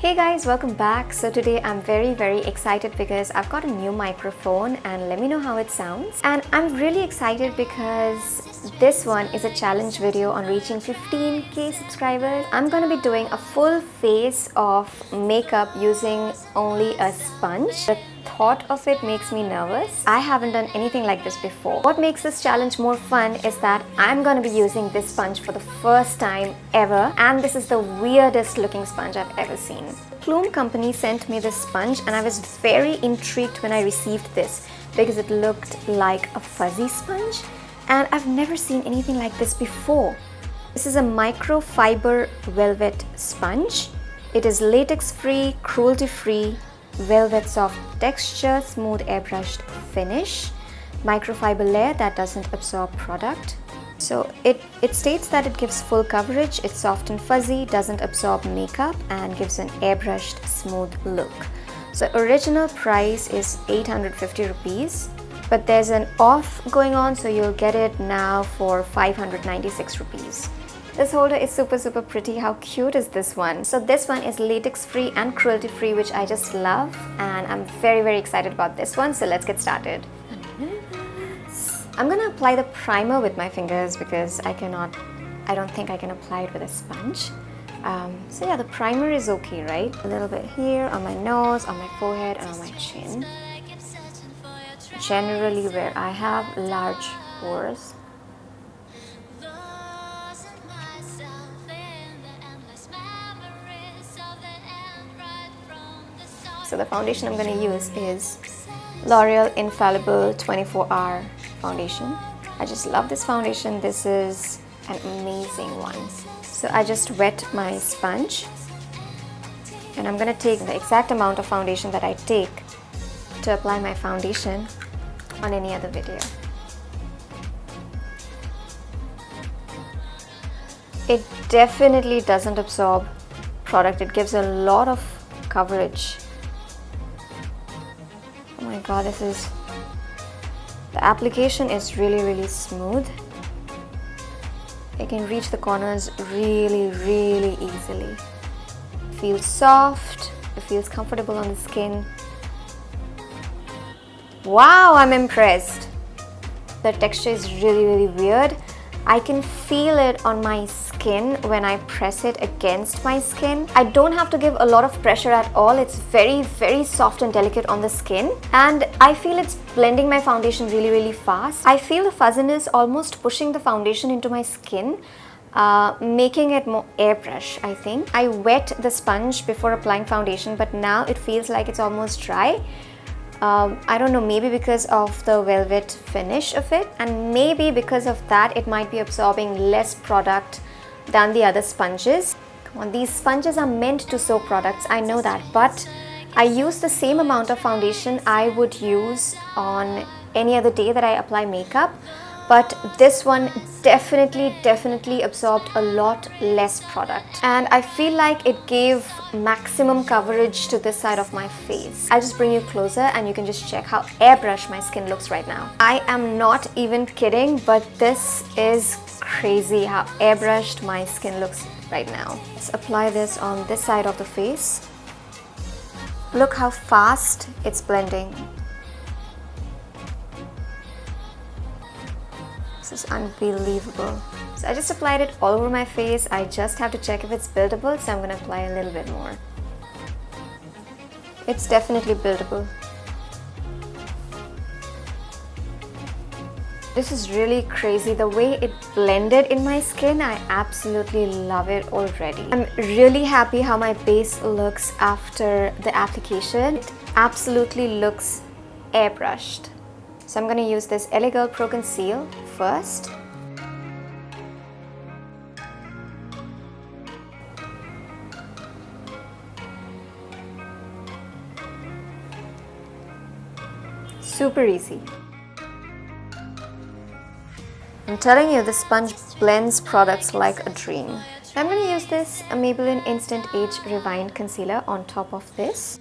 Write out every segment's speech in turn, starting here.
Hey guys, welcome back. So today I'm very excited because I've got a new microphone and let me know how it sounds. And I'm really excited because this one is a challenge video on reaching 15k subscribers. I'm gonna be doing a full face of makeup using only a sponge. The thought of it makes me nervous. I haven't done anything like this before. What makes this challenge more fun is that I'm gonna be using this sponge for the first time ever, and this is the weirdest looking sponge I've ever seen. Plume company sent me this sponge and I was very intrigued when I received this because it looked like a fuzzy sponge and I've never seen anything like this before. This is a microfiber velvet sponge. It is latex free, cruelty free, velvet soft texture, smooth airbrushed finish, microfiber layer that doesn't absorb product. So it states that it gives full coverage, it's soft and fuzzy, doesn't absorb makeup and gives an airbrushed smooth look. So original price is 850 rupees, but there's an off going on, so you'll get it now for 596 rupees. This holder is super pretty. How cute is this one? So this one is latex free and cruelty free, which I just love, and I'm very excited about this one. So let's get started. I'm gonna apply the primer with my fingers because I don't think I can apply it with a sponge. So yeah, the primer is okay, right? A little bit here on my nose, on my forehead, and on my chin. Generally where I have large pores. So the foundation I'm gonna use is Loreal Infallible 24-hour foundation. I just love this foundation. This is an amazing one. So I just wet my sponge and I'm gonna take the exact amount of foundation that I take to apply my foundation on any other video. It definitely doesn't absorb product. It gives a lot of coverage. Oh my god, the application is really smooth. It can reach the corners really easily. It feels soft, it feels comfortable on the skin. Wow, I'm impressed. The texture is really weird. I can feel it on my skin when I press it against my skin. I don't have to give a lot of pressure at all. It's very soft and delicate on the skin, and I feel it's blending my foundation really fast. I feel the fuzziness almost pushing the foundation into my skin, making it more airbrush, I think. I wet the sponge before applying foundation, but now it feels like it's almost dry. I don't know, maybe because of the velvet finish of it, and maybe because of that it might be absorbing less product than the other sponges. Come on, these sponges are meant to soak products, I know that, but I use the same amount of foundation I would use on any other day that I apply makeup, but this one definitely absorbed a lot less product, and I feel like it gave maximum coverage to this side of my face. I'll just bring you closer and you can just check how airbrush my skin looks right now. I am not even kidding, but this is crazy how airbrushed my skin looks right now. Let's apply this on this side of the face. Look how fast it's blending. This is unbelievable. So I just applied it all over my face. I just have to check if it's buildable, so I'm going to apply a little bit more. It's definitely buildable. This is really crazy. The way it blended in my skin, I absolutely love it already. I'm really happy how my base looks after the application. It absolutely looks airbrushed. So I'm going to use this LA Girl Pro Conceal first. Super easy. I'm telling you, the sponge blends products like a dream. I'm going to use this Maybelline Instant Age Rewind Concealer on top of this.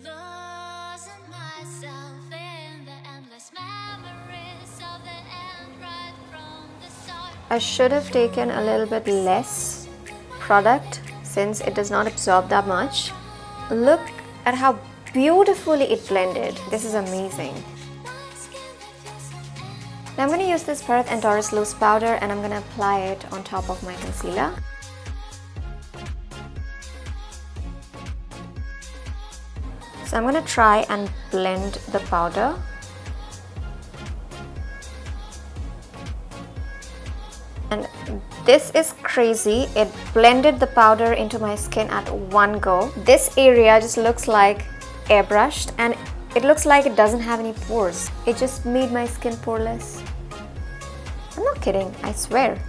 I should have taken a little bit less product since it does not absorb that much, look at how beautifully it blended. This is amazing. Now I'm going to use this Bharat and Dorris loose powder and I'm going to apply it on top of my concealer. So I'm going to try and blend the powder. And this is crazy. It blended the powder into my skin at one go. This area just looks like airbrushed and it looks like it doesn't have any pores. It just made my skin poreless. I'm not kidding, I swear.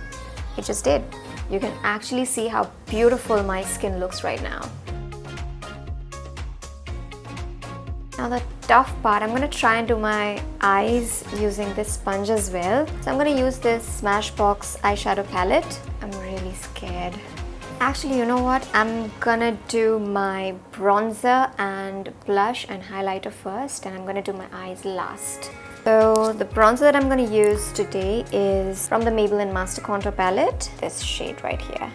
It just did. You can actually see how beautiful my skin looks right now. Now the tough part, I'm going to try and do my eyes using this sponge as well. So I'm going to use this Smashbox eyeshadow palette. I'm really scared. Actually, you know what? I'm gonna do my bronzer and blush and highlighter first, and I'm gonna do my eyes last. So the bronzer that I'm gonna use today is from the Maybelline Master Contour palette, this shade right here.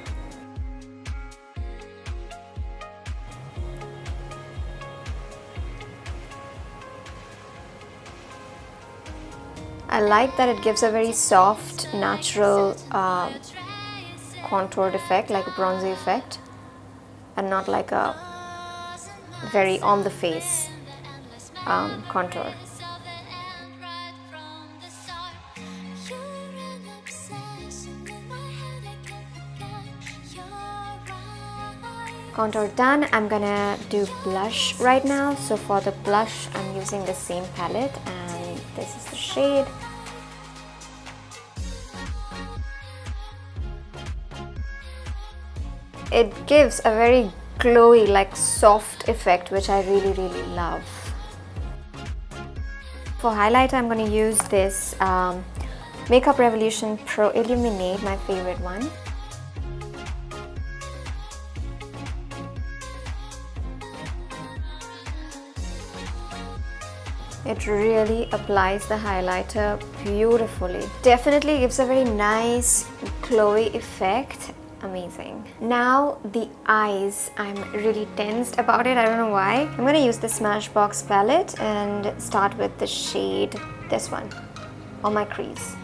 I like that it gives a very soft, natural contoured effect, like a bronzy effect, and not like a very on the face contour. Contour done. I'm gonna do blush right now. So for the blush, I'm using the same palette, and this is the shade. It gives a very glowy, like soft effect, which I really love. For highlighter, I'm going to use this Makeup Revolution Pro Illuminate, my favorite one. It really applies the highlighter beautifully. Definitely gives a very nice glowy effect. Amazing. Now the eyes, I'm really tensed about it. I don't know why. I'm going to use the Smashbox palette and start with the shade, this one, on my crease.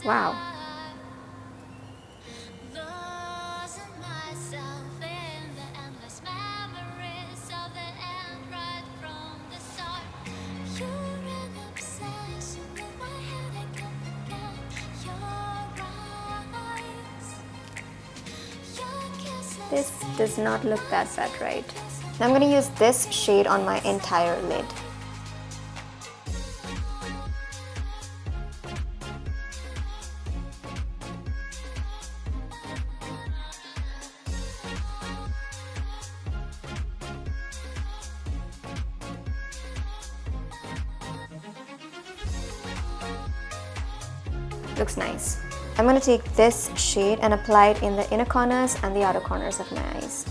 Wow. This does not look that bad, right? Now I'm going to use this shade on my entire lid. Looks nice. I'm going to take this shade and apply it in the inner corners and the outer corners of my eyes.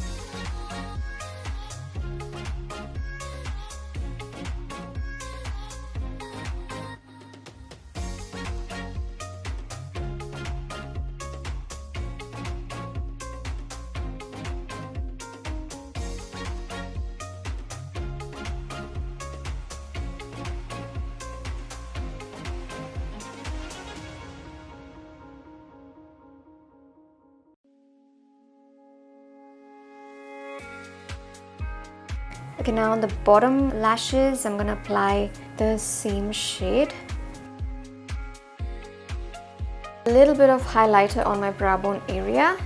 Okay, now on the bottom lashes, I'm gonna apply the same shade. A little bit of highlighter on my brow bone area.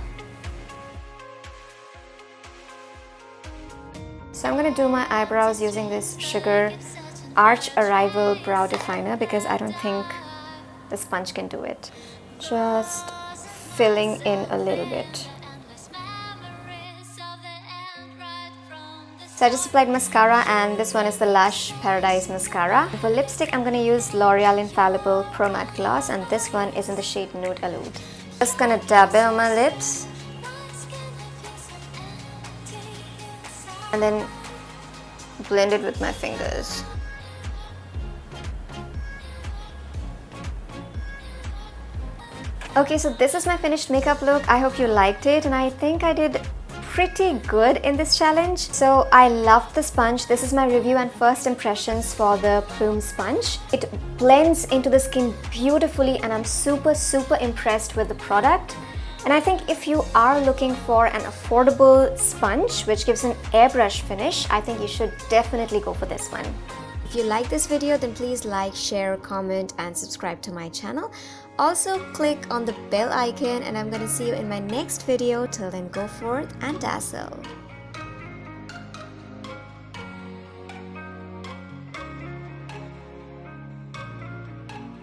So I'm gonna do my eyebrows using this Sugar Arch Arrival Brow Definer because I don't think the sponge can do it. Just filling in a little bit. So I just applied mascara, and this one is the Lash Paradise Mascara. For lipstick, I'm going to use L'Oreal Infallible Pro Matte Gloss, and this one is in the shade Nude Allude. Just going to dab it on my lips. And then blend it with my fingers. Okay, so this is my finished makeup look. I hope you liked it, and I think I did pretty good in this challenge. So I loved the sponge. This is my review and first impressions for the Plume sponge. It blends into the skin beautifully, and I'm super impressed with the product. And I think if you are looking for an affordable sponge which gives an airbrush finish, I think you should definitely go for this one. If you like this video, then please like, share, comment and subscribe to my channel. Also click on the bell icon, and I'm gonna see you in my next video. Till then, go forth and dazzle.